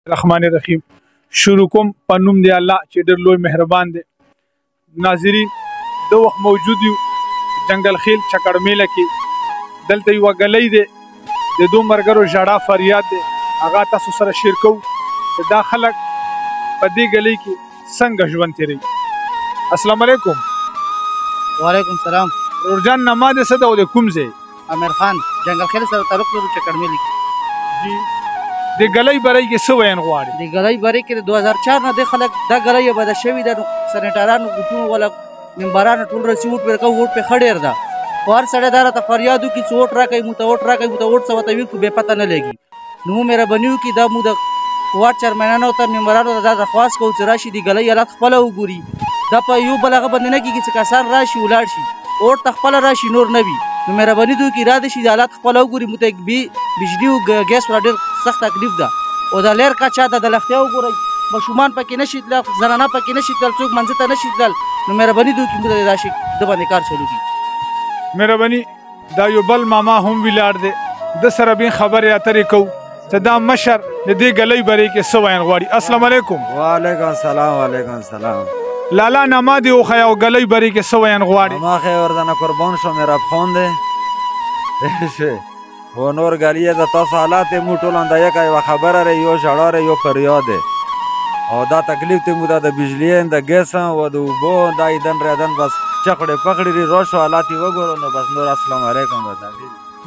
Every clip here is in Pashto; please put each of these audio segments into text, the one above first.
الرحمن الرحیم شروع کوم په نوم دی الله چې ډېر لوی مهربان دی. ناظرین د وخت موجود یو جنگل خیل چکړ میله کې دلته یوه ګلۍ دی د دو ملګرو ژړا فریاد دی هغه تاسو سره شیر کوو چې دا خلک په دې ګلۍ کې څنګه ژوند تېروي. السلام علیکم. وعلیکم السلام. ورور جان نما دې څه ده او د کوم ځای؟ امیر خان جنگل خیل سره تعلق لرو چکړ میلې کې. جی د ګلۍ برۍ کې څه ویل غواړي؟ د ګلۍ برۍ کې د 2004 نه د خلک دا ګلۍ بده شوې ده. سنټرانو ګوتونو ولا ممبرانو ټول رسی ووټ ورکو ووټ په خډیر ده. خو هر سړی دا راته فریاد وکړي چې ووټ راکوي موږ ته ووټ راکوي موږ ته ووټ څه ورته ویل خو بې پته نه لګي. نو مهرباني وکړي دا موږ د واټ چیرمنانو ته ممبرانو ته دا درخواست کوو چې راشي د ګلۍ حالت خپله وګوري. دا په یو بل هغه باندې نه کېږي چې کسان راشي ولاړ شي ووټ ته خپله راشي نور نه وي. نو مهرباني دې وکړي را دې شي د حالات خپله وګوري. موږ ته بجلي او ګیس والا ډېر سخت تکلیف ده او د لیر کچا د لختیا وګورئ ماشومان پکې نشي تلل زنانه پکې نشي تلل څوک منځ ته نشي تلل. نو مهرباني دې وکړي موږ ته راشي د باندې کار شروع کړي. مهرباني دا یو بل ماما هم ولاړ دی د سره بین خبرې اترې کوو چې دا مشر د دې ګلۍ برۍ کې څه ویل غواړي. السلام علیکم. وعلیکم السلام. وعلیکم السلام. لالا نما دې وښیه او ګلۍ برۍ کې څه ویل غواړي؟ ما خیر وردنه قربان شو مې ربخوان دی و نور گلیه د تاسو حالات مو ټول اندازه کوي یوه خبره ری یو ژړا ری یو فریاد او دا تکلیف ته مو د بجلی د ګیس او د اوبو دا ایدن ریدن بس چخړې پخړې ری روشو حالات یې وګورو نو بس نور السلام علیکم.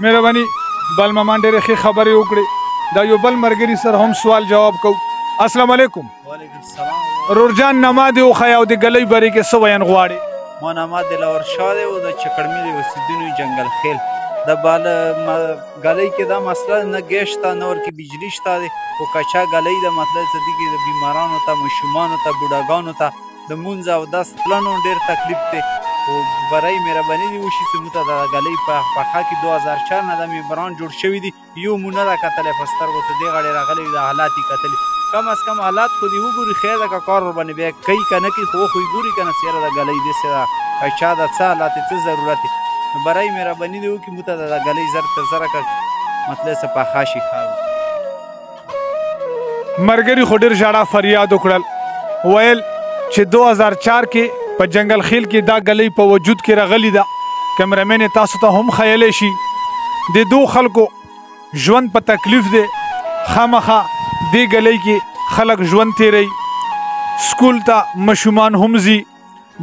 مهرباني بل مامان ډېرې ښې خبرې وکړې. دا یو بل ملګري سره هم سوال جواب کوو. السلام علیکم. وعلیکم السلام. ورور جان نما دې وښیه او د ګلۍ برۍ کې څه ویل غواړي؟ ما نما دلاور شاه دی او د چکړ میلې اوسېدونکي جنګل خیل د بال ګلۍ کې دا مسله نه ګیس شته نه ورکې بجلي شته دی خو کچا ګلۍ د مطلب څه دي کې د بیمارانو ته ماشومانو ته بوډاګانو ته د مونځ او داس تلنو ډېر تکلیف دی. خو برۍ مهرباني دې وشي چې موږ ته د ګلۍ په پخه کې 2004 نه د ممبران جوړ شوي دي یو مو نه ده کتلی په سترګو ته دې غاړې راغلی د حالات یې کتلي. کم از کم حالات خو دې وګوري خیر ده که کار ورباندې بیا کوي که نه کوي خو خو یې ګوري که نه سیاره د ګلۍ داسې ده چا د څه حالات یې څه ضرورت دی. نو برۍ مهرباني دې وکړي موږ ته د ګلۍ زر تر زره که مطلب څه پخه شي ښه. ملګري خو ډېر ژړا فریاد وکړل ویل چې 2004 کې په جنگل خیل کې دا ګلۍ په وجود کې راغلې ده. کیمرامین تاسو ته هم خیالی شي د دو خلکو ژوند په تکلیف دی. خامخا دې ګلۍ کې خلک ژوند تیروي سکول ته ماشومان هم ځي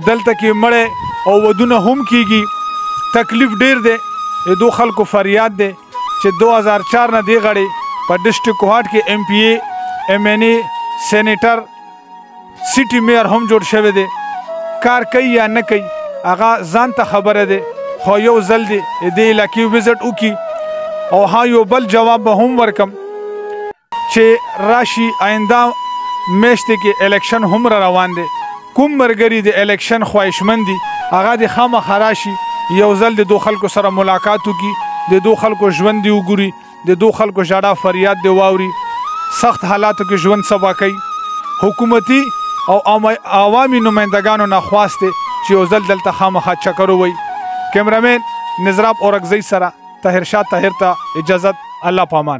دلته کې مړی او ودونه هم کیږي. تکلیف ډیر دی. د دو خلکو فریاد دی چې 2004 نه دې غړې په ډسټرک کوهاټ کې ایم پی اے ایم این اے سینیټر سټي میر هم جوړ شوی دی. کار کوي یا نه کوي هغه ځان ته خبره دی خو یو ځل دی دې علاقې وزټ وکړي او ها یو بل جواب به هم ورکم چې راشي آینده میاشتې کې الیکشن هم را روان دی. کوم ملګري د الیکشن خواهشمند دي هغه د خامخا راشي یو ځل د دو خلکو سره ملاقات وکړي د دو خلکو ژوند دی وګوري د دو خلکو ژړا فریاد دی واوري سخت حالاتو کې ژوند سبا کوي. حکومتي او عوامي نمایندګانو نه خواست دی چې یو ځل دلته خامخا چکر ووایي. کیمرامین نظراب اورکزۍ سره طاهر شاه طاهر ته اجازت. الله پامان.